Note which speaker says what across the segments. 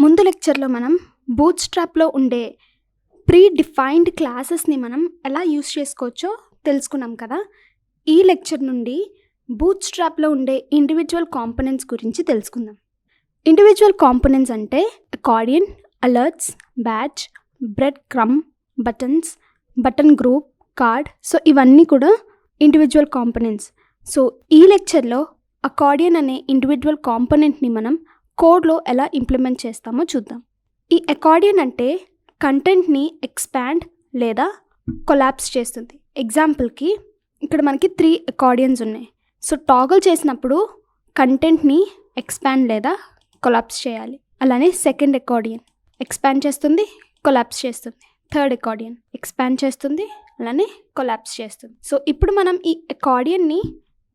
Speaker 1: ముందు లెక్చర్లో మనం బూట్‌స్ట్రాప్‌లో ఉండే ప్రీ డిఫైన్డ్ క్లాసెస్‌ని మనం ఎలా యూజ్ చేసుకోవచ్చో తెలుసుకున్నాం కదా! ఈ లెక్చర్ నుండి బూట్‌స్ట్రాప్‌లో ఉండే ఇండివిడ్యువల్ కాంపోనెంట్స్ గురించి తెలుసుకుందాం. ఇండివిడ్యువల్ కాంపోనెంట్స్ అంటే accordion, alerts, badge, bread crumb, buttons, button group, card. So ఇవన్నీ కూడా ఇండివిడ్యువల్ కాంపోనెంట్స్. సో ఈ లెక్చర్లో అకార్డియన్ అనే ఇండివిడ్యువల్ కాంపోనెంట్‌ని మనం కోడ్లో ఎలా ఇంప్లిమెంట్ చేస్తామో చూద్దాం. ఈ అకార్డియన్ అంటే కంటెంట్ని ఎక్స్పాండ్ లేదా కొలాప్స్ చేస్తుంది. ఎగ్జాంపుల్కి ఇక్కడ మనకి 3 అకార్డియన్స్ ఉన్నాయి. సో టాగల్ చేసినప్పుడు కంటెంట్ని ఎక్స్పాండ్ లేదా కొలాప్స్ చేయాలి. అలానే సెకండ్ అకార్డియన్ ఎక్స్పాండ్ చేస్తుంది, కొలాప్స్ చేస్తుంది. థర్డ్ అకార్డియన్ ఎక్స్పాండ్ చేస్తుంది, అలానే కొలాప్స్ చేస్తుంది. సో ఇప్పుడు మనం ఈ అకార్డియన్ని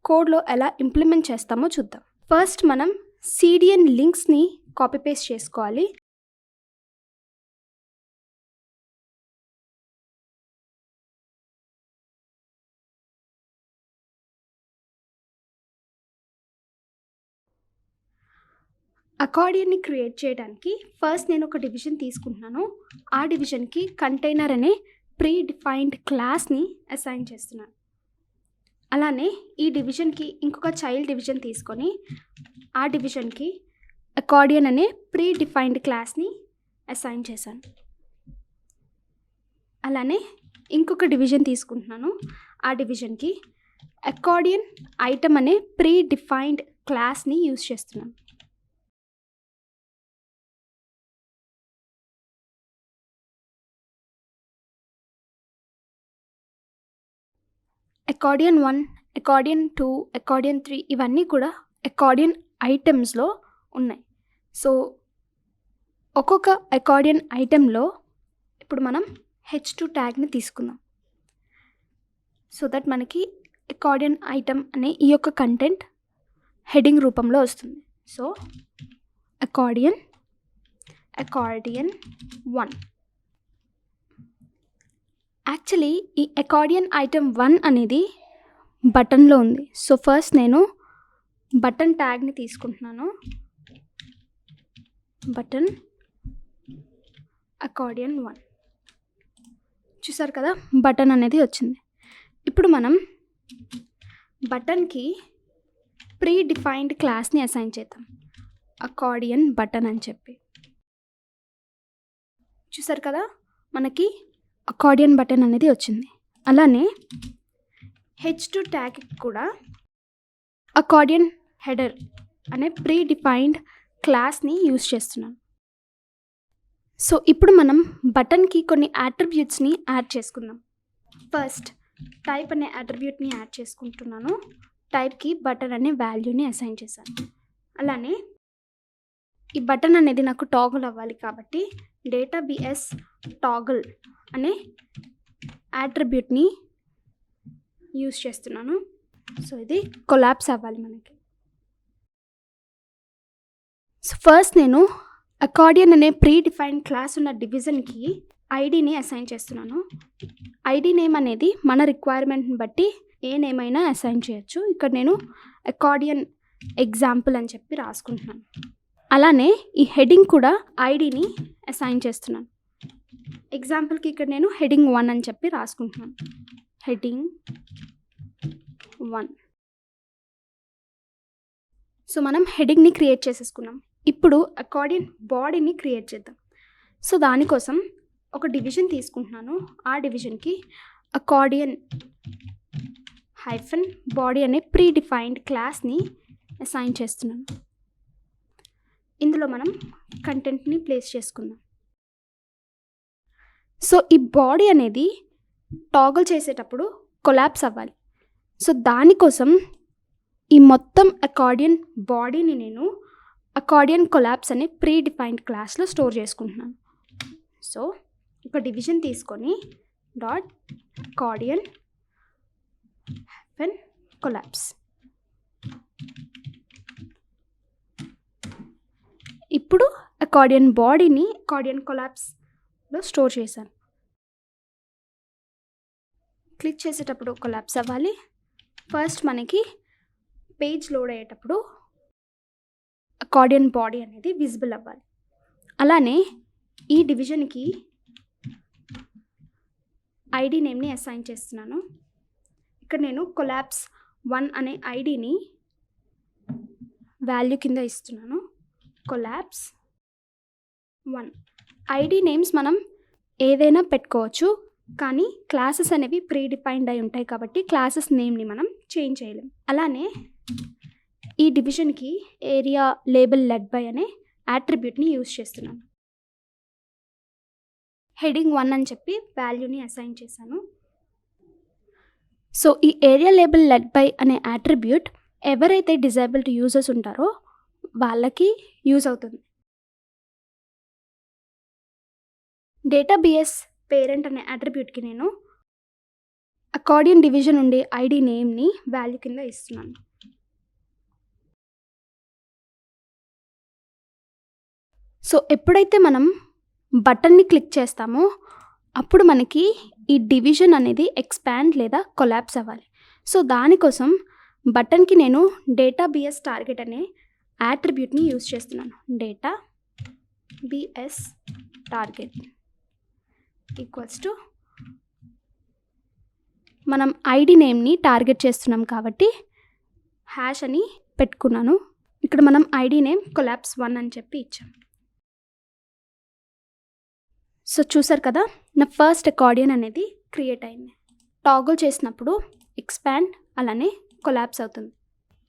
Speaker 1: కోడ్లో ఎలా ఇంప్లిమెంట్ చేస్తామో చూద్దాం. ఫస్ట్ మనం సిడిఎన్ లింక్స్ని కాపీ పేస్ట్ చేసుకోవాలి. అకార్డియన్ని క్రియేట్ చేయడానికి ఫస్ట్ నేను ఒక డివిజన్ తీసుకుంటున్నాను. ఆ డివిజన్కి కంటైనర్ అనే ప్రీ డిఫైన్డ్ క్లాస్ని అసైన్ చేస్తున్నాను. అలానే ఈ డివిజన్కి ఇంకొక చైల్డ్ డివిజన్ తీసుకొని ఆ డివిజన్కి అకార్డియన్ అనే ప్రీ డిఫైన్డ్ క్లాస్ని అసైన్ చేశాను. అలానే ఇంకొక డివిజన్ తీసుకుంటున్నాను. ఆ డివిజన్కి అకార్డియన్ ఐటమ్ అనే ప్రీ డిఫైన్డ్ క్లాస్ని యూజ్ చేస్తున్నాను. అకార్డియన్ 1, అకార్డియన్ 2, అకార్డియన్ 3 ఇవన్నీ కూడా అకార్డియన్ ఐటమ్స్లో ఉన్నాయి. సో ఒక్కొక్క అకార్డియన్ ఐటెంలో ఇప్పుడు మనం H2 ట్యాగ్ని తీసుకుందాం. సో దట్ మనకి అకార్డియన్ ఐటమ్ అనే ఈ యొక్క కంటెంట్ హెడింగ్ రూపంలో వస్తుంది. So accordion 1. యాక్చువల్లీ ఈ అకార్డియన్ ఐటమ్ 1 అనేది బటన్లో ఉంది. సో ఫస్ట్ నేను బటన్ ట్యాగ్ని తీసుకుంటున్నాను. బటన్ అకార్డియన్ 1 చూసారు కదా, బటన్ అనేది వచ్చింది. ఇప్పుడు మనం బటన్కి ప్రీ డిఫైన్డ్ క్లాస్ని అసైన్ చేద్దాం, అకార్డియన్ బటన్ అని చెప్పి. చూసారు కదా, మనకి అకార్డియన్ బటన్ అనేది వచ్చింది. అలానే H2 ట్యాగ్ కూడా అకార్డియన్ హెడర్ అనే ప్రీ డిఫైన్డ్ క్లాస్ని యూజ్ చేస్తున్నాను. సో ఇప్పుడు మనం బటన్కి కొన్ని అట్రిబ్యూట్స్ని యాడ్ చేసుకుందాం. ఫస్ట్ టైప్ అనే అట్రిబ్యూట్ని యాడ్ చేసుకుంటున్నాను. టైప్కి బటన్ అనే వాల్యూని అసైన్ చేశాను. అలానే ఈ బటన్ అనేది నాకు టాగుల్ అవ్వాలి కాబట్టి డేటాబేస్ టాగుల్ అనే అట్రిబ్యూట్ని యూజ్ చేస్తున్నాను. సో ఇది కొలాప్స్ అవ్వాలి మనకి. సో ఫస్ట్ నేను అకార్డియన్ అనే ప్రీ డిఫైన్డ్ క్లాస్ ఉన్న డివిజన్కి ఐడిని అసైన్ చేస్తున్నాను. ఐడి నేమ్ అనేది మన రిక్వైర్మెంట్ని బట్టి ఏ నేమ్ అయినా అసైన్ చేయొచ్చు. ఇక్కడ నేను అకార్డియన్ ఎగ్జాంపుల్ అని చెప్పి రాసుకుంటున్నాను. అలానే ఈ హెడింగ్ కూడా ఐడిని అసైన్ చేస్తున్నాను. ఎగ్జాంపుల్కి ఇక్కడ నేను హెడింగ్ 1 అని చెప్పి రాసుకుంటున్నాను. హెడింగ్ 1. సో మనం హెడింగ్ని క్రియేట్ చేసేసుకున్నాం. ఇప్పుడు అకార్డియన్ బాడీని క్రియేట్ చేద్దాం. సో దానికోసం ఒక డివిజన్ తీసుకుంటున్నాను. ఆ డివిజన్కి అకార్డియన్ బాడీ అనే ప్రీ డిఫైన్డ్ క్లాస్ని అసైన్ చేస్తున్నాను. ఇందులో మనం కంటెంట్ని ప్లేస్ చేసుకుందాం. సో ఈ బాడీ అనేది టాగల్ చేసేటప్పుడు కొలాప్స్ అవ్వాలి. సో దానికోసం ఈ మొత్తం అకార్డియన్ బాడీని నేను అకార్డియన్ కొలాప్స్ అనే ప్రీ డిఫైన్డ్ క్లాస్లో స్టోర్ చేసుకుంటున్నాను. సో ఒక డివిజన్ తీసుకొని డాట్ అకార్డియన్ కొలాప్స్. ఇప్పుడు అకార్డియన్ బాడీని అకార్డియన్ కొలాప్స్లో స్టోర్ చేశాను. క్లిక్ చేసేటప్పుడు కొలాప్స్ అవ్వాలి. ఫస్ట్ మనకి పేజ్ లోడ్ అయ్యేటప్పుడు అకార్డియన్ బాడీ అనేది విజిబుల్ అవ్వాలి. అలానే ఈ డివిజన్కి ఐడి నేమ్ని అసైన్ చేస్తున్నాను. ఇక్కడ నేను కొలాప్స్ 1 అనే ఐడిని వాల్యూ కింద ఇస్తున్నాను. కొలాప్స్ 1 ఐడి నేమ్స్ మనం ఏదైనా పెట్టుకోవచ్చు, కానీ క్లాసెస్ అనేవి ప్రీ డిఫైన్డ్ అయి ఉంటాయి కాబట్టి క్లాసెస్ నేమ్ని మనం చేంజ్ చేయలేం. అలానే ఈ డివిజన్కి ఏరియా లేబుల్ లెడ్ బై అనే యాట్రిబ్యూట్ని యూజ్ చేస్తున్నాను. హెడింగ్ 1 అని చెప్పి వాల్యూని అసైన్ చేశాను. సో ఈ ఏరియా లేబుల్ లెడ్ బై అనే యాట్రిబ్యూట్ ఎవరైతే డిజేబుల్డ్ యూజర్స్ ఉంటారో వాళ్ళకి యూజ్ అవుతుంది. డేటాబేస్ పేరెంట్ అనే యాట్రిబ్యూట్కి నేను అకార్డియన్ డివిజన్ ఉండే ఐడి నేమ్ని వాల్యూ కింద ఇస్తున్నాను. సో ఎప్పుడైతే మనం బటన్ని క్లిక్ చేస్తామో అప్పుడు మనకి ఈ డివిజన్ అనేది ఎక్స్పాండ్ లేదా కొలాప్స్ అవ్వాలి. సో దానికోసం బటన్కి నేను డేటాబేస్ టార్గెట్ అనే యాట్రిబ్యూట్ని యూజ్ చేస్తున్నాను. డేటాబేస్ టార్గెట్ ఈక్వల్స్ టు మనం ఐడి నేమ్ని టార్గెట్ చేస్తున్నాం కాబట్టి హ్యాష్ అని పెట్టుకున్నాను. ఇక్కడ మనం ఐడి నేమ్ కొలాప్స్ 1 అని చెప్పి ఇచ్చాం. సో చూసారు కదా, నా ఫస్ట్ అకార్డియన్ అనేది క్రియేట్ అయింది. టాగుల్ చేసినప్పుడు ఎక్స్పాండ్ అలానే కొలాప్స్ అవుతుంది.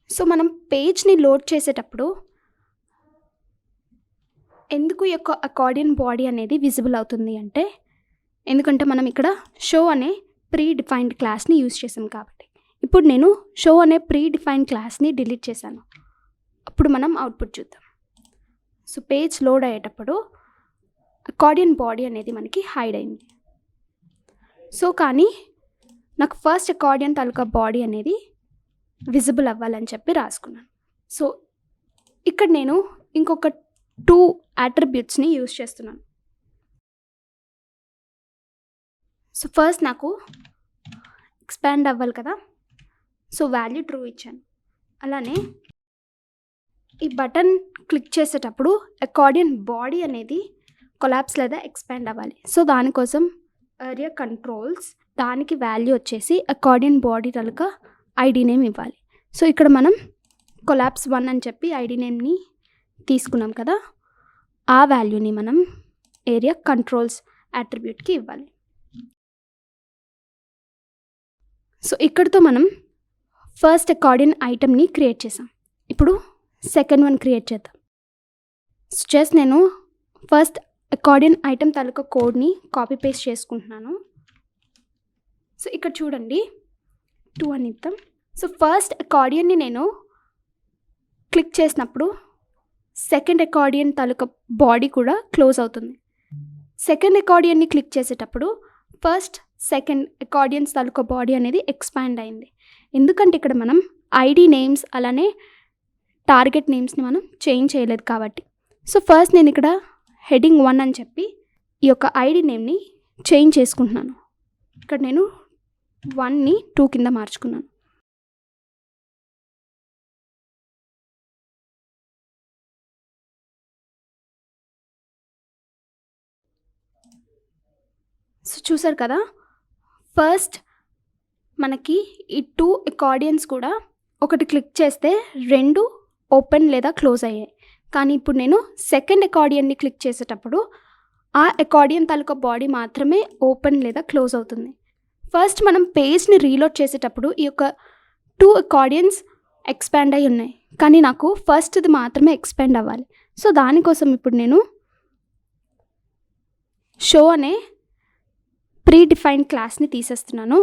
Speaker 1: సో మనం పేజ్ని లోడ్ చేసేటప్పుడు ఎందుకు ఈ యొక్క అకార్డియన్ బాడీ అనేది విజిబుల్ అవుతుంది అంటే, ఎందుకంటే మనం ఇక్కడ షో అనే ప్రీ డిఫైన్డ్ క్లాస్ని యూజ్ చేసాం కాబట్టి. ఇప్పుడు నేను షో అనే ప్రీ డిఫైన్డ్ క్లాస్ని డిలీట్ చేశాను. అప్పుడు మనం అవుట్పుట్ చూద్దాం. సో పేజ్ లోడ్ అయ్యేటప్పుడు అకార్డియన్ బాడీ అనేది మనకి హైడ్ అయింది. సో కానీ నాకు ఫస్ట్ అకార్డియన్ తాలూకా బాడీ అనేది విజిబుల్ అవ్వాలని చెప్పి రాసుకున్నాను. సో ఇక్కడ నేను ఇంకొక 2 యాట్రిబ్యూట్స్ని యూజ్ చేస్తున్నాను. సో ఫస్ట్ నాకు ఎక్స్పాండ్ అవ్వాలి కదా, సో వాల్యూ ట్రూ ఇచ్చాను. అలానే ఈ బటన్ క్లిక్ చేసేటప్పుడు అకార్డియన్ బాడీ అనేది కొలాప్స్ లేదా ఎక్స్పాండ్ అవ్వాలి. సో దానికోసం ఏరియా కంట్రోల్స్ దానికి వాల్యూ వచ్చేసి అకార్డియన్ బాడీ తాలూకా ఐడి నేమ్ ఇవ్వాలి. సో ఇక్కడ మనం కొలాప్స్ 1 అని చెప్పి ఐడి నేమ్ని తీసుకున్నాం కదా, ఆ వాల్యూని మనం ఏరియా కంట్రోల్స్ యాట్రిబ్యూట్కి ఇవ్వాలి. సో ఇక్కడితో మనం ఫస్ట్ అకార్డియన్ ఐటమ్ని క్రియేట్ చేసాం. ఇప్పుడు సెకండ్ వన్ క్రియేట్ చేద్దాం. సో జస్ట్ నేను ఫస్ట్ అకార్డియన్ ఐటమ్ తాలూకా కోడ్ని కాపీ పేస్ట్ చేసుకుంటున్నాను. సో ఇక్కడ చూడండి 2 అని ఇద్దాం. సో ఫస్ట్ అకార్డియన్ని నేను క్లిక్ చేసినప్పుడు సెకండ్ అకార్డియన్ తాలూకా బాడీ కూడా క్లోజ్ అవుతుంది. సెకండ్ అకార్డియన్ని క్లిక్ చేసేటప్పుడు ఫస్ట్ సెకండ్ అకార్డియన్స్ తాలూకా బాడీ అనేది ఎక్స్పాండ్ అయింది. ఎందుకంటే ఇక్కడ మనం ఐడి నేమ్స్ అలానే టార్గెట్ నేమ్స్ని మనం చేంజ్ చేయలేదు కాబట్టి. సో ఫస్ట్ నేను ఇక్కడ హెడింగ్ 1 అని చెప్పి ఈ యొక్క ఐడి నేమ్ని చేంజ్ చేసుకుంటున్నాను. ఇక్కడ నేను 1ని 2 కింద మార్చుకున్నాను. సో చూసారు కదా, ఫస్ట్ మనకి ఈ 2 అకార్డియన్స్ కూడా ఒకటి క్లిక్ చేస్తే 2 ఓపెన్ లేదా క్లోజ్ అయ్యాయి. కానీ ఇప్పుడు నేను సెకండ్ అకార్డియన్ని క్లిక్ చేసేటప్పుడు ఆ అకార్డియన్ తాలూకా బాడీ మాత్రమే ఓపెన్ లేదా క్లోజ్ అవుతుంది. ఫస్ట్ మనం పేజ్ని రీలోడ్ చేసేటప్పుడు ఈ యొక్క 2 అకార్డియన్స్ ఎక్స్పాండ్ అయి ఉన్నాయి, కానీ నాకు ఫస్ట్ది మాత్రమే ఎక్స్పాండ్ అవ్వాలి. సో దానికోసం ఇప్పుడు నేను షో అనే ప్రీ డిఫైన్డ్ క్లాస్ని తీసేస్తున్నాను.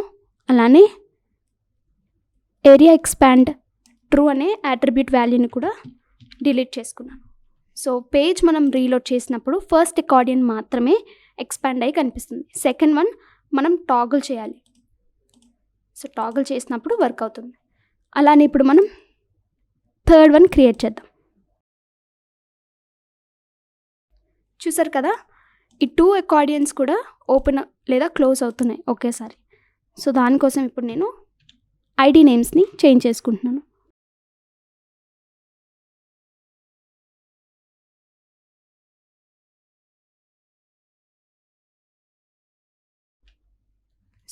Speaker 1: అలానే ఏరియా ఎక్స్పాండ్ ట్రూ అనే యాట్రిబ్యూట్ వాల్యూని కూడా డిలీట్ చేసుకున్నాను. సో పేజ్ మనం రీలోడ్ చేసినప్పుడు ఫస్ట్ అకార్డియన్ మాత్రమే ఎక్స్పాండ్ అయ్యి కనిపిస్తుంది. సెకండ్ వన్ మనం టాగుల్ చేయాలి. సో టాగుల్ చేసినప్పుడు వర్క్ అవుతుంది. అలానే ఇప్పుడు మనం థర్డ్ వన్ క్రియేట్ చేద్దాం. చూసారు కదా, ఈ 2 అకార్డియన్స్ కూడా ఓపెన్ లేదా క్లోజ్ అవుతున్నాయి ఒకేసారి. సో దానికోసం ఇప్పుడు నేను ఐడి నేమ్స్ని చేంజ్ చేసుకుంటున్నాను.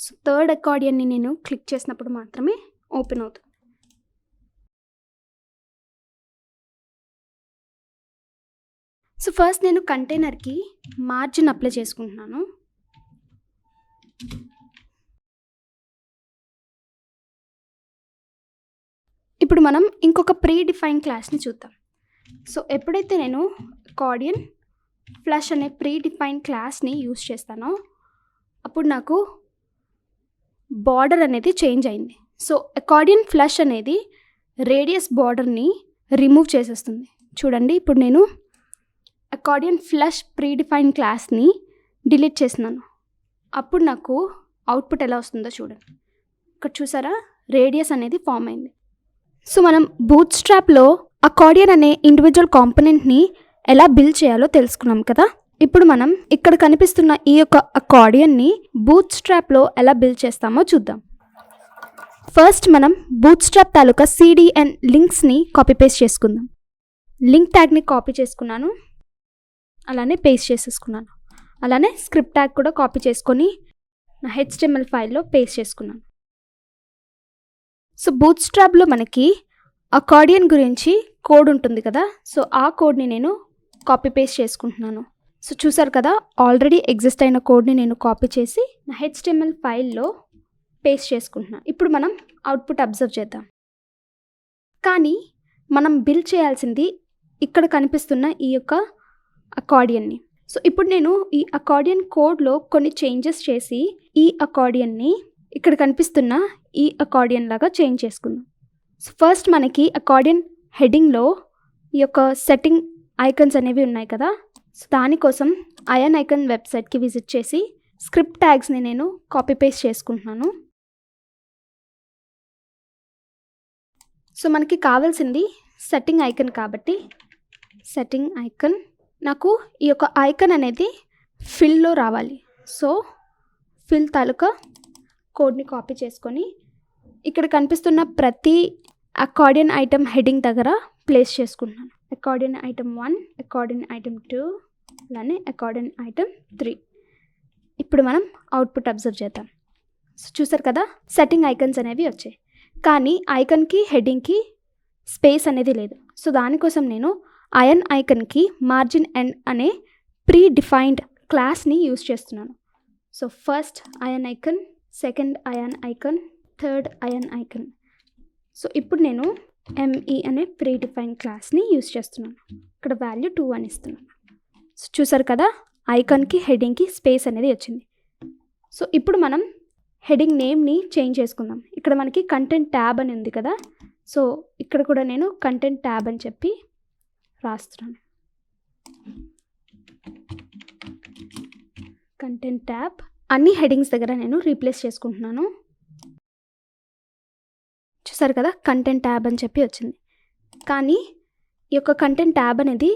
Speaker 1: సో థర్డ్ అకార్డియన్ని నేను క్లిక్ చేసినప్పుడు మాత్రమే ఓపెన్ అవుతుంది. సో ఫస్ట్ నేను కంటైనర్కి మార్జిన్ అప్లై చేసుకుంటున్నాను. ఇప్పుడు మనం ఇంకొక ప్రీ డిఫైన్ క్లాస్ని చూద్దాం. సో ఎప్పుడైతే నేను అకార్డియన్ ఫ్లష్ అనే ప్రీ డిఫైన్ క్లాస్ని యూజ్ చేస్తానో అప్పుడు నాకు బార్డర్ అనేది చేంజ్ అయింది. సో అకార్డియన్ ఫ్లష్ అనేది రేడియస్ బార్డర్ని రిమూవ్ చేసేస్తుంది. చూడండి, ఇప్పుడు నేను అకార్డియన్ ఫ్లష్ ప్రీ డిఫైన్ క్లాస్ని డిలీట్ చేసినాను. అప్పుడు నాకు అవుట్పుట్ ఎలా వస్తుందో చూడండి. ఇక్కడ చూసారా, రేడియస్ అనేది ఫామ్ అయింది. సో మనం బూట్ స్ట్రాప్లో అకార్డియన్ అనే ఇండివిజువల్ కాంపోనెంట్ని ఎలా బిల్డ్ చేయాలో తెలుసుకున్నాం కదా. ఇప్పుడు మనం ఇక్కడ కనిపిస్తున్న ఈ యొక్క అకార్డియన్ని బూట్ స్ట్రాప్లో ఎలా బిల్డ్ చేస్తామో చూద్దాం. ఫస్ట్ మనం బూట్ స్ట్రాప్ తాలూకా సిడిఎన్ లింక్స్ని కాపీ పేస్ట్ చేసుకుందాం. లింక్ ట్యాగ్ని కాపీ చేసుకున్నాను, అలానే పేస్ట్ చేసేసుకున్నాను. అలానే స్క్రిప్ట్ ట్యాగ్ కూడా కాపీ చేసుకొని నా HTML ఫైల్లో పేస్ట్ చేసుకున్నాను. సో బూట్ స్ట్రాప్లో మనకి అకార్డియన్ గురించి కోడ్ ఉంటుంది కదా. సో ఆ కోడ్ని నేను కాపీ పేస్ట్ చేసుకుంటున్నాను. సో చూసారు కదా, ఆల్రెడీ ఎగ్జిస్ట్ అయిన కోడ్ని నేను కాపీ చేసి నా HTML ఫైల్లో పేస్ట్ చేసుకుంటున్నాను. ఇప్పుడు మనం అవుట్పుట్ అబ్జర్వ్ చేద్దాం. కానీ మనం బిల్డ్ చేయాల్సింది ఇక్కడ కనిపిస్తున్న ఈ యొక్క అకార్డియన్ని. సో ఇప్పుడు నేను ఈ అకార్డియన్ కోడ్లో కొన్ని చేంజెస్ చేసి ఈ అకార్డియన్ని ఇక్కడ కనిపిస్తున్న ఈ అకార్డియన్ లాగా చేంజ్ చేసుకుందాం. సో ఫస్ట్ మనకి అకార్డియన్ హెడింగ్లో ఈ యొక్క సెట్టింగ్ ఐకన్స్ అనేవి ఉన్నాయి కదా. సో దానికోసం అయాన్ ఐకన్ వెబ్సైట్కి విజిట్ చేసి స్క్రిప్ట్ ట్యాగ్స్ని నేను కాపీ పేస్ట్ చేసుకుంటున్నాను. సో మనకి కావాల్సింది సెట్టింగ్ ఐకన్ కాబట్టి సెట్టింగ్ ఐకన్, నాకు ఈ యొక్క ఐకన్ అనేది ఫిల్లో రావాలి. సో ఫిల్ తాలూకా కోడ్ని కాపీ చేసుకొని ఇక్కడ కనిపిస్తున్న ప్రతి అకార్డియన్ ఐటమ్ హెడింగ్ దగ్గర ప్లేస్ చేసుకుంటున్నాను. అకార్డియన్ ఐటమ్ 1, అకార్డియన్ ఐటమ్ 2, అలానే అకార్డియన్ ఐటమ్ 3. ఇప్పుడు మనం అవుట్పుట్ అబ్జర్వ్ చేద్దాం. సో చూసారు కదా, సెట్టింగ్ ఐకన్స్ అనేవి వచ్చాయి. కానీ ఐకన్కి హెడింగ్కి స్పేస్ అనేది లేదు. సో దానికోసం నేను అయాన్ ఐకన్కి మార్జిన్ ఎండ్ అనే ప్రీ డిఫైన్డ్ క్లాస్ని యూజ్ చేస్తున్నాను. So first ion icon, second ion icon, third ion icon. So ఇప్పుడు నేను ME అనే ప్రీ డిఫైన్ క్లాస్ని యూజ్ చేస్తున్నాను. ఇక్కడ వాల్యూ 2 అని ఇస్తున్నాను. సో చూసారు కదా, ఐకాన్కి హెడింగ్కి స్పేస్ అనేది వచ్చింది. సో ఇప్పుడు మనం హెడింగ్ నేమ్ని చేంజ్ చేసుకుందాం. ఇక్కడ మనకి కంటెంట్ ట్యాబ్ అని ఉంది కదా. సో ఇక్కడ కూడా నేను కంటెంట్ ట్యాబ్ అని చెప్పి రాస్తున్నాను. కంటెంట్ ట్యాబ్ అన్ని హెడింగ్స్ దగ్గర నేను రీప్లేస్ చేసుకుంటున్నాను. చూసారు కదా, కంటెంట్ ట్యాబ్ అని చెప్పి వచ్చింది. కానీ ఈ యొక్క కంటెంట్ ట్యాబ్ అనేది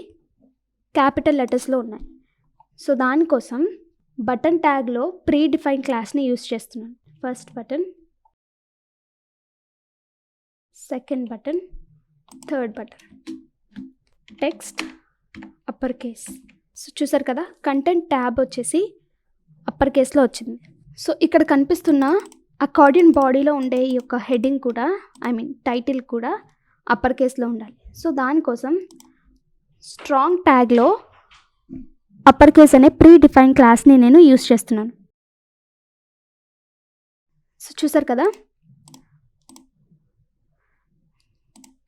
Speaker 1: క్యాపిటల్ లెటర్స్లో ఉన్నాయి. సో దానికోసం బటన్ ట్యాగ్లో ప్రీ డిఫైన్ క్లాస్ని యూజ్ చేస్తున్నాను. First button, second button, third button, text upper case. So చూసారు కదా, కంటెంట్ ట్యాబ్ వచ్చేసి అప్పర్ కేస్లో వచ్చింది. సో ఇక్కడ కనిపిస్తున్న అకార్డియన్ బాడీలో ఉండే ఈ యొక్క హెడింగ్ కూడా, టైటిల్ కూడా అప్పర్ కేస్లో ఉండాలి. సో దానికోసం స్ట్రాంగ్ ట్యాగ్లో అప్పర్ కేస్ అనే ప్రీ డిఫైన్ క్లాస్ని నేను యూజ్ చేస్తున్నాను. సో చూసారు కదా,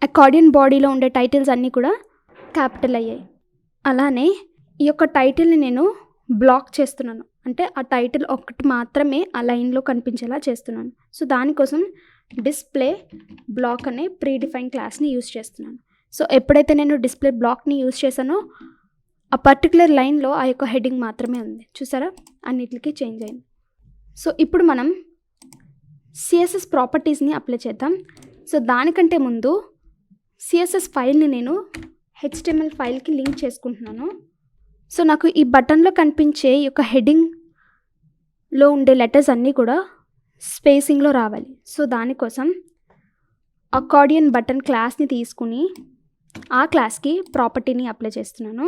Speaker 1: అకార్డియన్ బాడీలో ఉండే టైటిల్స్ అన్నీ కూడా క్యాపిటల్ అయ్యాయి. అలానే ఈ యొక్క టైటిల్ని నేను బ్లాక్ చేస్తున్నాను, అంటే ఆ టైటిల్ ఒకటి మాత్రమే ఆ లైన్లో కనిపించేలా చేస్తున్నాను. సో దానికోసం డిస్ప్లే బ్లాక్ అనే ప్రీ డిఫైన్ క్లాస్ని యూజ్ చేస్తున్నాను. సో ఎప్పుడైతే నేను డిస్ప్లే బ్లాక్ని యూజ్ చేశానో ఆ పర్టికులర్ లైన్లో ఆ యొక్క హెడింగ్ మాత్రమే ఉంది. చూసారా, అన్నిటికీ చేంజ్ అయింది. సో ఇప్పుడు మనం CSS ప్రాపర్టీస్ని అప్లై చేద్దాం. సో దానికంటే ముందు CSS ఫైల్ని నేను HTML ఫైల్కి లింక్ చేసుకుంటున్నాను. సో నాకు ఈ బటన్లో కనిపించే ఈ యొక్క హెడింగ్లో ఉండే లెటర్స్ అన్నీ కూడా స్పేసింగ్లో రావాలి. సో దానికోసం అకార్డియన్ బటన్ క్లాస్ని తీసుకుని ఆ క్లాస్కి ప్రాపర్టీని అప్లై చేస్తున్నాను.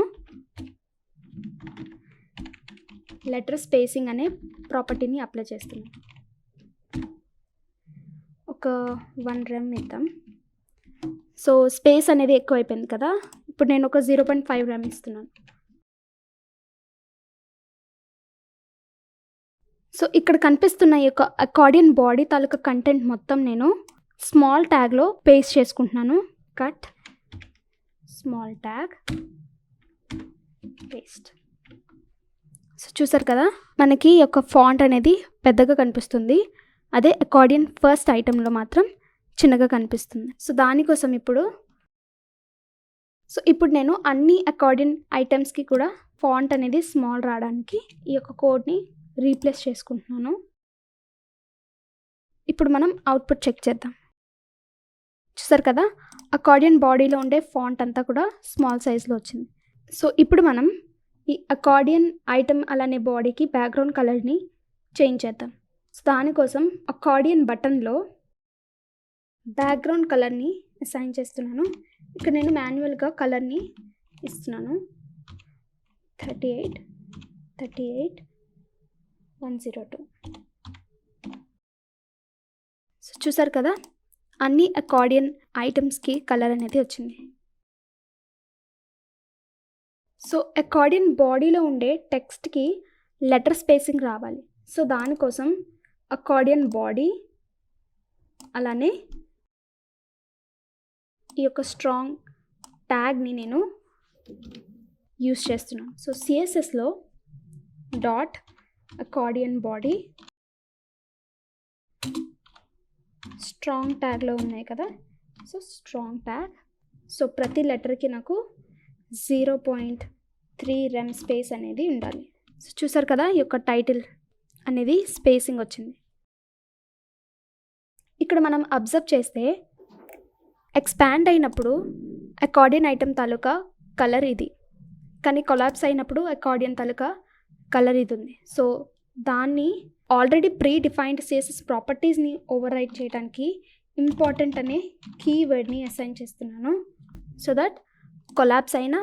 Speaker 1: లెటర్ స్పేసింగ్ అనే ప్రాపర్టీని అప్లై చేస్తున్నాను. ఒక 1 రెమ్ ఇద్దాం. సో స్పేస్ అనేది ఎక్కువైపోయింది కదా, ఇప్పుడు నేను ఒక 0.5 రెమ్ ఇస్తున్నాను. సో ఇక్కడ కనిపిస్తున్న ఈ యొక్క అకార్డియన్ బాడీ తాలూకా కంటెంట్ మొత్తం నేను స్మాల్ ట్యాగ్లో పేస్ట్ చేసుకుంటున్నాను. Cut small tag paste. So చూసారు కదా, మనకి ఈ యొక్క ఫాంట్ అనేది పెద్దగా కనిపిస్తుంది, అదే అకార్డియన్ ఫస్ట్ ఐటెంలో మాత్రం చిన్నగా కనిపిస్తుంది. సో దానికోసం ఇప్పుడు నేను అన్ని అకార్డియన్ ఐటమ్స్కి కూడా ఫాంట్ అనేది స్మాల్ రావడానికి ఈ యొక్క కోడ్ని రీప్లేస్ చేసుకుంటున్నాను. ఇప్పుడు మనం అవుట్పుట్ చెక్ చేద్దాం. చూసారు కదా, అకార్డియన్ బాడీలో ఉండే ఫాంట్ అంతా కూడా స్మాల్ సైజ్లో వచ్చింది. సో ఇప్పుడు మనం ఈ అకార్డియన్ ఐటమ్ అలానే బాడీకి బ్యాక్గ్రౌండ్ కలర్ని చేంజ్ చేద్దాం. సో దానికోసం అకార్డియన్ బటన్లో బ్యాక్గ్రౌండ్ కలర్ని అసైన్ చేస్తున్నాను. ఇక్కడ నేను మాన్యువల్గా కలర్ని ఇస్తున్నాను. 38:102. సో చూసారు కదా, అన్ని అకార్డియన్ ఐటమ్స్కి కలర్ అనేది వచ్చింది. సో అకార్డియన్ బాడీలో ఉండే టెక్స్ట్కి లెటర్ స్పేసింగ్ రావాలి. సో దానికోసం అకార్డియన్ బాడీ అలానే ఈ యొక్క స్ట్రాంగ్ ట్యాగ్ని నేను యూస్ చేస్తున్నాను. సో సిఎస్ఎస్లో డాట్ అకార్డియన్ బాడీ స్ట్రాంగ్ ట్యాగ్లో ఉన్నాయి కదా, సో స్ట్రాంగ్ ట్యాగ్. సో ప్రతి లెటర్కి నాకు 0.3 రెమ్ స్పేస్ అనేది ఉండాలి. సో చూసారు కదా, ఈ యొక్క టైటిల్ అనేది స్పేసింగ్ వచ్చింది. ఇక్కడ మనం అబ్జర్వ్ చేస్తే ఎక్స్పాండ్ అయినప్పుడు అకార్డియన్ ఐటమ్ తాలూకా కలర్ ఇది, కానీ కొలాప్స్ అయినప్పుడు అకార్డియన్ తాలూకా కలర్ ఇది ఉంది. సో దాన్ని ఆల్రెడీ ప్రీ డిఫైన్డ్ సిఎస్ఎస్ ప్రాపర్టీస్ని ఓవర్ రైట్ చేయడానికి ఇంపార్టెంట్ అనే కీవర్డ్ని అసైన్ చేస్తున్నాను. సో దట్ కొలాప్స్ అయినా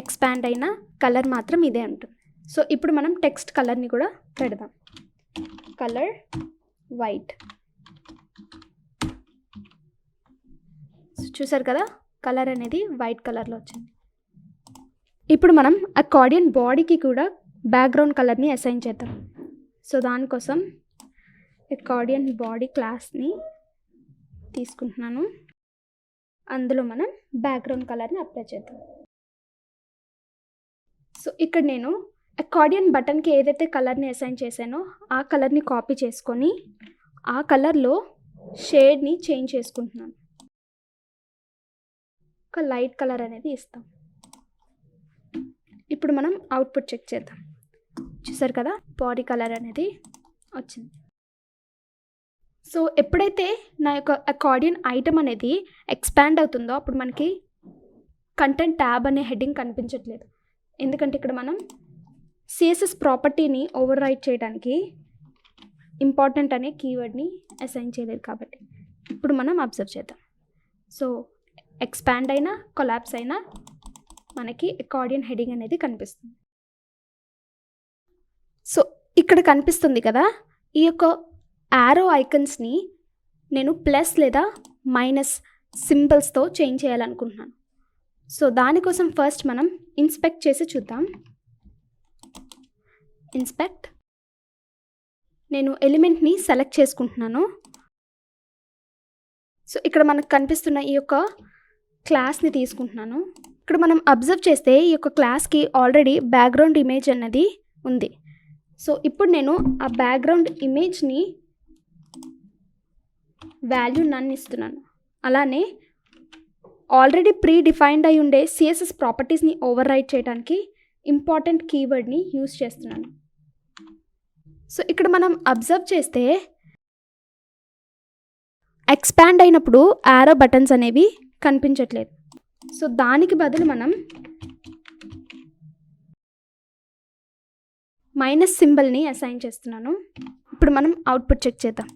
Speaker 1: ఎక్స్పాండ్ అయినా కలర్ మాత్రం ఇదే ఉంటుంది. సో ఇప్పుడు మనం టెక్స్ట్ కలర్ని కూడా పెడదాం. Colour white. చూసారు కదా, కలర్ అనేది వైట్ కలర్లో వచ్చింది. ఇప్పుడు మనం అకార్డియన్ బాడీకి కూడా బ్యాక్గ్రౌండ్ కలర్ని అసైన్ చేద్దాం. సో దానికోసం అకార్డియన్ బాడీ క్లాస్ని తీసుకుంటున్నాను, అందులో మనం బ్యాక్గ్రౌండ్ కలర్ని అప్లై చేద్దాం. సో ఇక్కడ నేను అకార్డియన్ బటన్కి ఏదైతే కలర్ని అసైన్ చేశానో ఆ కలర్ని కాపీ చేసుకొని ఆ కలర్లో షేడ్ని చేంజ్ చేసుకుంటున్నాను. ఒక లైట్ కలర్ అనేది ఇస్తాం. ఇప్పుడు మనం అవుట్పుట్ చెక్ చేద్దాం. చూసారు కదా, బాడీ కలర్ అనేది వచ్చింది. సో ఎప్పుడైతే నా యొక్క అకార్డియన్ ఐటమ్ అనేది ఎక్స్పాండ్ అవుతుందో అప్పుడు మనకి కంటెంట్ ట్యాబ్ అనే హెడ్డింగ్ కనిపించట్లేదు, ఎందుకంటే ఇక్కడ మనం సిఎస్ఎస్ ప్రాపర్టీని ఓవర్ రైట్ చేయడానికి ఇంపార్టెంట్ అనే కీవర్డ్ని అసైన్ చేయలేదు కాబట్టి. ఇప్పుడు మనం అబ్జర్వ్ చేద్దాం. సో ఎక్స్పాండ్ అయినా కొలాప్స్ అయినా మనకి అకార్డియన్ హెడ్డింగ్ అనేది కనిపిస్తుంది. సో ఇక్కడ కనిపిస్తుంది కదా, ఈ యొక్క యారో ఐకన్స్ని నేను ప్లస్ లేదా మైనస్ సింబల్స్తో చేంజ్ చేయాలనుకుంటున్నాను. సో దానికోసం ఫస్ట్ మనం ఇన్స్పెక్ట్ చేసి చూద్దాం. ఇన్స్పెక్ట్. నేను ఎలిమెంట్ని సెలెక్ట్ చేసుకుంటున్నాను. సో ఇక్కడ మనకు కనిపిస్తున్న ఈ యొక్క క్లాస్ని తీసుకుంటున్నాను. ఇక్కడ మనం అబ్జర్వ్ చేస్తే ఈ యొక్క క్లాస్కి ఆల్రెడీ బ్యాక్గ్రౌండ్ ఇమేజ్ అన్నది ఉంది. సో ఇప్పుడు నేను ఆ బ్యాక్గ్రౌండ్ ఇమేజ్ని వాల్యూ నన్ ఇస్తున్నాను. అలానే ఆల్రెడీ ప్రీ డిఫైన్డ్ అయి ఉండే సిఎస్ఎస్ ప్రాపర్టీస్ని ఓవర్ రైట్ చేయడానికి ఇంపార్టెంట్ కీవర్డ్ని యూజ్ చేస్తున్నాను. సో ఇక్కడ మనం అబ్జర్వ్ చేస్తే ఎక్స్పాండ్ అయినప్పుడు యారో బటన్స్ అనేవి కనిపించట్లేదు. సో దానికి బదులు మనం మైనస్ సింబల్ని అసైన్ చేస్తున్నాను. ఇప్పుడు మనం అవుట్పుట్ చెక్ చేద్దాం.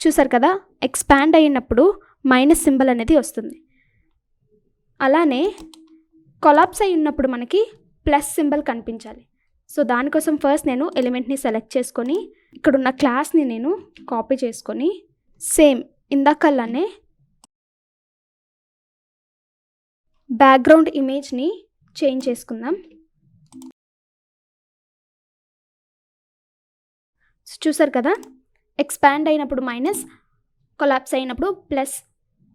Speaker 1: చూసారు కదా, ఎక్స్పాండ్ అయినప్పుడు మైనస్ సింబల్ అనేది వస్తుంది. అలానే కొలాప్స్ అయి ఉన్నప్పుడు మనకి ప్లస్ సింబల్ కనిపించాలి. సో దానికోసం ఫస్ట్ నేను ఎలిమెంట్ని సెలెక్ట్ చేసుకొని ఇక్కడున్న క్లాస్ని నేను కాపీ చేసుకొని సేమ్ ఇందాకలానే బ్యాక్గ్రౌండ్ ఇమేజ్ని చేంజ్ చేసుకుందాం. చూసారు కదా, ఎక్స్పాండ్ అయినప్పుడు మైనస్, కొలాప్స్ అయినప్పుడు ప్లస్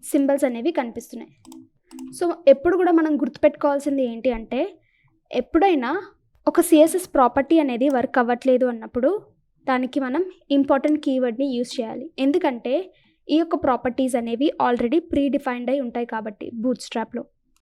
Speaker 1: సింబల్స్ అనేవి కనిపిస్తున్నాయి. సో ఎప్పుడు కూడా మనం గుర్తుపెట్టుకోవాల్సింది ఏంటి అంటే, ఎప్పుడైనా ఒక సిఎస్ఎస్ ప్రాపర్టీ అనేది వర్క్ అవ్వట్లేదు అన్నప్పుడు దానికి మనం ఇంపార్టెంట్ కీవర్డ్ని యూజ్ చేయాలి. ఎందుకంటే ఈ యొక్క ప్రాపర్టీస్ అనేవి ఆల్రెడీ ప్రీ డిఫైన్డ్ అయి ఉంటాయి కాబట్టి బూట్ స్ట్రాప్లో.